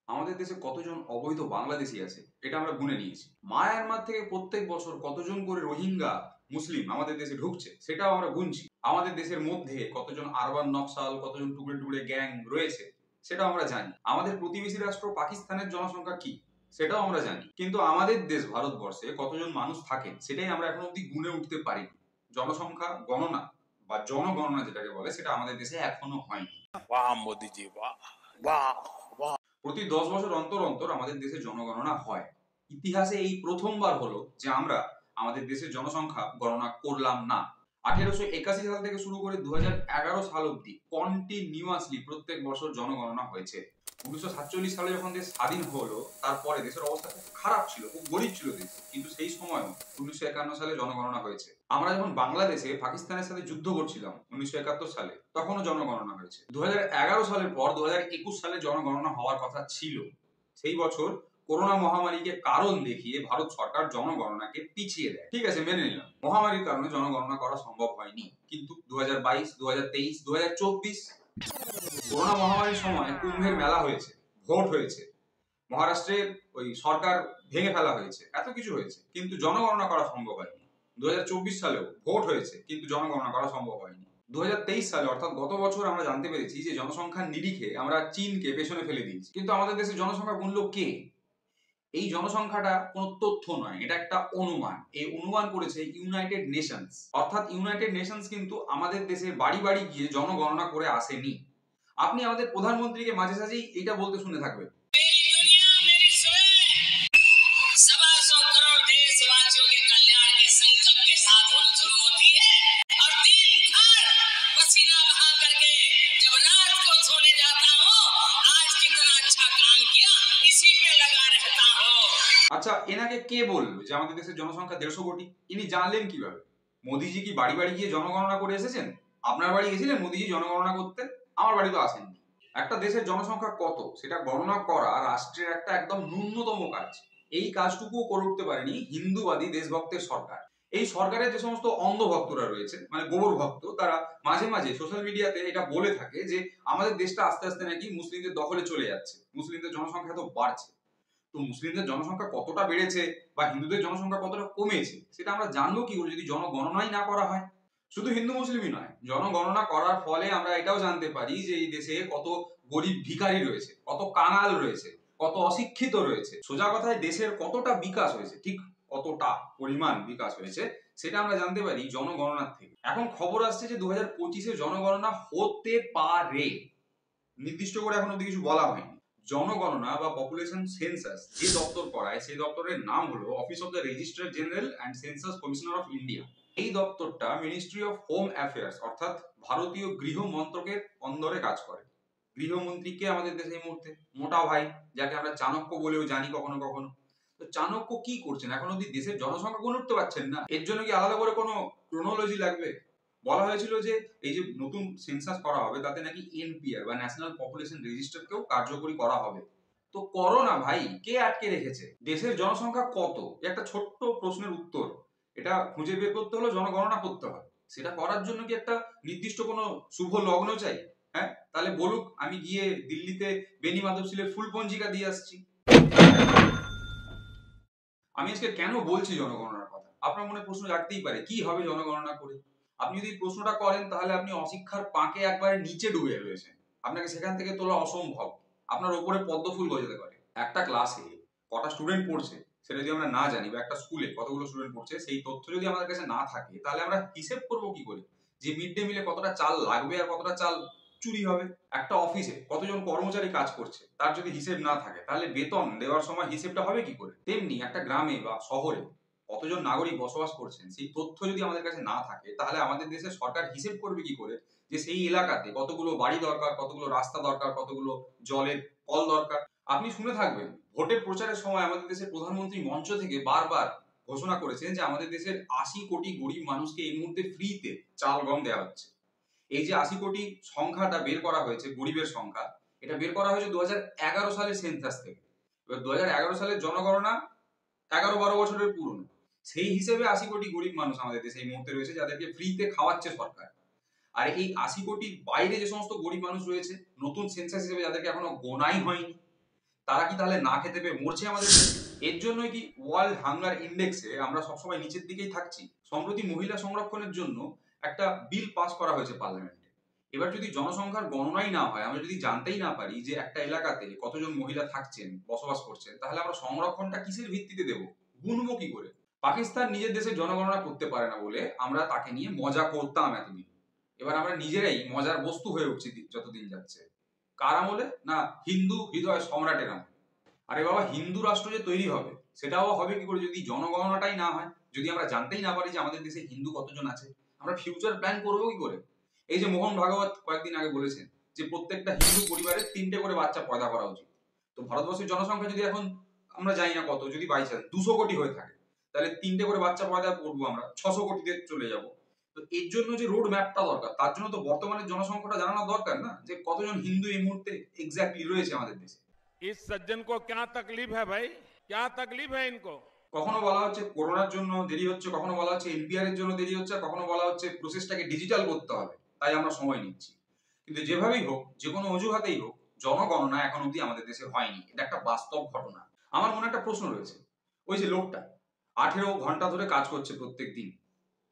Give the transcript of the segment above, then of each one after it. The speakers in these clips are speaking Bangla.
আমাদের দেশে কতজন অবৈধ বাংলাদেশী আছে এটা আমরা গুনে নিয়েছি। মায়ানমার থেকে প্রত্যেক বছর কতজন করে রোহিঙ্গা মুসলিম আমাদের দেশে ঢুকছে সেটাও আমরা গুনছি। আমাদের দেশের মধ্যে কতজন আরবান নকশাল, কতজন টুকরে টুকরে গ্যাং রয়েছে সেটাও আমরা জানি। আমাদের প্রতিবেশী রাষ্ট্র পাকিস্তানের জনসংখ্যা কি সেটাও আমরা জানি, কিন্তু আমাদের দেশ ভারতবর্ষে কতজন মানুষ থাকেন সেটাই আমরা এখন অব্দি গুনে উঠতে পারিনি। জনসংখ্যা গণনা বা জনগণনা যেটাকে বলে সেটা আমাদের দেশে এখনো হয়নি। वाह मोदी जी वाह वाह वाह। প্রতি 10 বছর অন্তর অন্তর আমাদের দেশে জনগণনা হয়। ইতিহাসে এই প্রথমবার হলো যে আমরা আমাদের দেশের জনসংখ্যা গণনা করলাম না। 1881 সাল থেকে শুরু করে 2011 সাল অব্দি কন্টিনিউয়াসলি প্রত্যেক বছর জনগণনা হয়েছে। 1947 সালে যখন দেশ স্বাধীন হলো তারপরে দেশের অবস্থা খুব খারাপ ছিল, খুব গরিব ছিল দেশ, কিন্তু সেই সময়ও 1951 সালে জনগণনা হয়েছে। আমরা যখন বাংলাদেশে পাকিস্তানের সাথে যুদ্ধ করছিলাম 1971 সালে, তখনও জনগণনা হয়েছে। 2011 সালের পর 2021 সালে জনগণনা হওয়ার কথা ছিল। সেই বছর করোনা মহামারীকে কারণ দেখিয়ে ভারত সরকার জনগণনাকে পিছিয়ে দেয়। ঠিক আছে, মেনে নিলাম মহামারীর কারণে জনগণনা করা সম্ভব হয়নি, কিন্তু 2022, 2023, 2024 করোনা মহামারীর সময় কুম্ভের মেলা হয়েছে, ভোট হয়েছে, মহারাষ্ট্রের ওই সরকার ভেঙে ফেলা হয়েছে, এত কিছু হয়েছে, কিন্তু জনগণনা করা সম্ভব হয়নি। 2024 সালেও ভোট হয়েছে, কিন্তু জনগণনা করা সম্ভব হয়নি। 2023 সালে অর্থাৎ গত বছর আমরা জানতে পেরেছি যে জনসংখ্যার নিরিখে আমরা চীনকে পেছনে ফেলে দিয়েছি, কিন্তু আমাদের দেশে জনসংখ্যা গুনল কে? এই জনসংখ্যাটা কোনো তথ্য নয়, এটা একটা অনুমান। এই অনুমান করেছে ইউনাইটেড নেশনস। অর্থাৎ ইউনাইটেড নেশনস কিন্তু আমাদের দেশে বাড়ি বাড়ি গিয়ে জনগণনা করে আসেনি। আপনি আমাদের প্রধানমন্ত্রীকে মাঝে সাঝেই এটা বলতে শুনে থাকবেন, আচ্ছা এনাকে কে বললো যে আমাদের দেশের জনসংখ্যা 150 কোটি? ইনি জানলেন কিভাবে? মোদিজি কি বাড়ি বাড়ি গিয়ে জনগণনা করে এসেছেন? আপনার বাড়ি গেছিলেন মোদিজি জনগণনা করতে? আমার বাড়ি তো আসেননি। একটা দেশের জনসংখ্যা কত সেটা গণনা করা রাষ্ট্রের একটা একদম ন্যূনতম কাজ। এই কাজটুকুও করে উঠতে পারেনি হিন্দুবাদী দেশভক্তের সরকার। এই সরকারের যে সমস্ত অন্ধভক্তরা রয়েছে, মানে গোবর ভক্ত, তারা মাঝে মাঝে সোশ্যাল মিডিয়াতে এটা বলে থাকে যে আমাদের দেশটা আস্তে আস্তে নাকি মুসলিমদের দখলে চলে যাচ্ছে, মুসলিমদের জনসংখ্যা তো বাড়ছে। তো মুসলিমদের জনসংখ্যা কতটা বেড়েছে বা হিন্দুদের জনসংখ্যা কতটা কমেছে সেটা আমরা জানবো কি করে যদি জনগণনাই না করা হয়? শুধু হিন্দু মুসলিমই নয়, জনগণনা করার ফলে আমরা এটাও জানতে পারি যে এই দেশে কত গরিব ভিখারি রয়েছে, কত কাঙাল রয়েছে, কত অশিক্ষিত রয়েছে। সোজা কথায় দেশের কতটা বিকাশ হয়েছে, ঠিক কতটা পরিমাণ বিকাশ হয়েছে সেটা আমরা জানতে পারি জনগণনার থেকে। এখন খবর আসছে যে 2025-এ জনগণনা হতে পারে, নির্দিষ্ট করে এখন অব্দি কিছু বলা হয়নি। জনগণনা বা পপুলেশন সেন্সাস যে দপ্তর করায় সেই দপ্তরের নাম হলো office of the registrar general and census commissioner of India. এই দপ্তরটা মিনিস্ট্রি অফ হোম অ্যাফেয়ার্স অর্থাৎ ভারতীয় গৃহ মন্ত্রকের অন্দরে কাজ করে। গৃহমন্ত্রীকে আমাদের দেশে এই মুহূর্তে মোটা ভাই, যাকে আমরা চাণক্য বলেও জানি কখনো কখনো। তো চাণক্য কি করছেন? এখন অব্দি দেশের জনসংখ্যা গুণ উঠতে পারছেন না। এর জন্য কি আলাদা করে কোনো ক্রোনোলজি লাগবে? বলা হয়েছিল যে এই যে নতুন সেন্সাস করা হবে তাতে নাকি এনপিআর বা ন্যাশনাল পপুলেশন রেজিস্টারকেও কার্যকরী করা হবে। তো করো না ভাই, কে আটকে রেখেছে? দেশের জনসংখ্যা কত একটা ছোট্ট প্রশ্নের উত্তর, এটা খুঁজে বের করতে হলো জনগণনা করতে হয়। সেটা করার জন্য কি একটা নির্দিষ্ট কোনো শুভ লগ্ন চাই? হ্যাঁ, তাহলে বলুক, আমি গিয়ে দিল্লিতে বেনি মাধবশিলের ফুল পঞ্জিকা দিয়ে আসছি। আমি আজকে কেন বলছি জনগণনার কথা? আপনার মনে প্রশ্ন জাগতেই পারে, কি হবে জনগণনা করে? আপনি যদি প্রশ্নটা করেন তাহলে আপনি অশিক্ষার পাঁকে একবারে নিচে ডুবে রয়েছেন, আপনাকে সেখান থেকে তোলা অসম্ভব। আপনার উপরে পদ্ম ফুল গজাতে পারে। একটা ক্লাসে কটা স্টুডেন্ট পড়ছে সেটা যদি আমরা না জানি, বা একটা স্কুলে কতগুলো স্টুডেন্ট পড়ছে সেই তথ্য যদি আমাদের কাছে না থাকে, তাহলে আমরা হিসেব করবো কি করে যে মিড ডে মিলে কতটা চাল লাগবে আর কতটা চাল চুরি হবে? একটা অফিসে কতজন কর্মচারী কাজ করছে তার যদি হিসেব না থাকে, তাহলে বেতন দেওয়ার সময় হিসেবটা হবে কি করে? তেমনি একটা গ্রামে বা শহরে কতজন নাগরিক বসবাস করছেন সেই তথ্য যদি আমাদের কাছে না থাকে, তাহলে আমাদের দেশের সরকার হিসেব করবে কি করে যে সেই এলাকাতে কতগুলো বাড়ি দরকার, কতগুলো রাস্তা দরকার, কতগুলো জলের কল দরকার? আপনি শুনে থাকবেন ভোটের প্রচারের সময় আমাদের দেশের প্রধানমন্ত্রী মঞ্চ থেকে বারবার ঘোষণা করেছেন যে আমাদের দেশের 80 কোটি গরিব মানুষকে এই মুহূর্তে ফ্রিতে চাল গম দেওয়া হচ্ছে। এই যে 80 কোটি সংখ্যাটা বের করা হয়েছে, গরিবের সংখ্যা, এটা বের করা হয়েছে 2011 সালের সেন্সাস থেকে। এবার 2011 সালের জনগণনা 11-12 বছরের পুরনো। সেই হিসেবে 80 কোটি গরিব মানুষ আমাদের দেশে এই মুহূর্তে রয়েছে যাদেরকে ফ্রিতে খাওয়াচ্ছে সরকার। আর এই 80 কোটির বাইরে যে সমস্ত গরিব মানুষ রয়েছে নতুন সেন্সাস হিসেবে যাদেরকে এখনো গোনাই হয়নি, তারা কি তাহলে না খেতে পেয়ে মরছে আমাদের দেশে? এর জন্যই কি ওয়ার্ল্ড হাঙ্গার ইন্ডেক্সে আমরা সবসময় নিচের দিকেই থাকছি? সম্প্রতি মহিলা সংরক্ষণের জন্য একটা বিল পাস করা হয়েছে পার্লামেন্টে। এবার যদি জনসংখ্যার গণনাই না হয়, আমরা যদি জানতেই না পারি যে একটা এলাকাতে কতজন মহিলা থাকছেন, বসবাস করছেন, তাহলে আমরা সংরক্ষণটা কিসের ভিত্তিতে দেব? গুনবো কি করে? পাকিস্তান নিজের দেশে জনগণনা করতে পারে না বলে আমরা তাকে নিয়ে মজা করতাম এতদিন। এবার আমরা নিজেরাই মজার বস্তু হয়ে উঠছি যতদিন যাচ্ছে। কার আমলে? না, হিন্দু হৃদয় সম্রাটের আমলে। আরে বাবা, হিন্দু রাষ্ট্র যে তৈরি হবে সেটাও হবে কি করে যদি জনগণনাটাই না হয়? যদি আমরা জানতেই না পারি যে আমাদের দেশে হিন্দু কতজন আছে, আমরা ফিউচার প্ল্যান করবো কি করে? এই যে মোহন ভাগবত কয়েকদিন আগে বলেছেন যে প্রত্যেকটা হিন্দু পরিবারে 3টে করে বাচ্চা পয়দা করা উচিত। তো ভারতবর্ষের জনসংখ্যা যদি এখন আমরা জানি না কত, যদি বাই চান্স 200 কোটি হয়ে থাকে, তাহলে 3টে করে বাচ্চা পয়দা করবো, আমরা 600 কোটিতে চলে যাব। তো এর জন্য যে রোড ম্যাপটা দরকার, তার জন্য তো বর্তমানে জনসংখ্যাটা জানানো দরকার না, যে কতজন হিন্দু এই মুহূর্তে এক্স্যাক্টলি রয়েছে আমাদের দেশে। इस सज्जन को क्या तकलीफ है भाई? क्या तकलीफ है इनको? কখনো বলা হচ্ছে করোনার জন্য দেরি হচ্ছে, কখনো বলা হচ্ছে এনপিআর এর জন্য দেরি হচ্ছে, কখনো বলা হচ্ছে প্রসেসটাকে ডিজিটাল করতে হবে, তাই আমরা সময় নিচ্ছি। কিন্তু যেভাবেই হোক, যে কোনো অজুহাতেই হোক, জনগণনা এখন অবধি আমাদের দেশে হয়নি। এটা একটা বাস্তব ঘটনা। আমার মনে একটা প্রশ্ন রয়েছে, ওই যে লোকটা 18 ঘন্টা ধরে কাজ করছে প্রত্যেক দিন,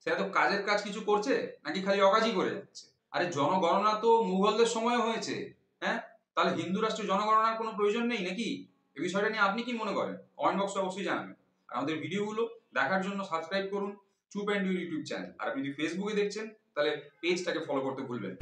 সে এত কাজের কাজ কিছু করছে নাকি খালি অকাজই করে যাচ্ছে? আরে জনগণনা তো মুঘলদের সময় হয়েছে। হ্যাঁ, তাহলে হিন্দু রাষ্ট্রে জনগণনার কোনো প্রয়োজন নেই নাকি? এই বিষয়টা নিয়ে আপনি কি মনে করেন? কমেন্ট বক্সে অবশ্যই জানাবেন। আর আমাদের ভিডিওগুলো দেখার জন্য সাবস্ক্রাইব করুন চুপ অ্যান্ড ইউটিউব চ্যানেল। আর আপনি যদি ফেসবুকে দেখছেন তাহলে পেজটাকে ফলো করতে ভুলবেন না।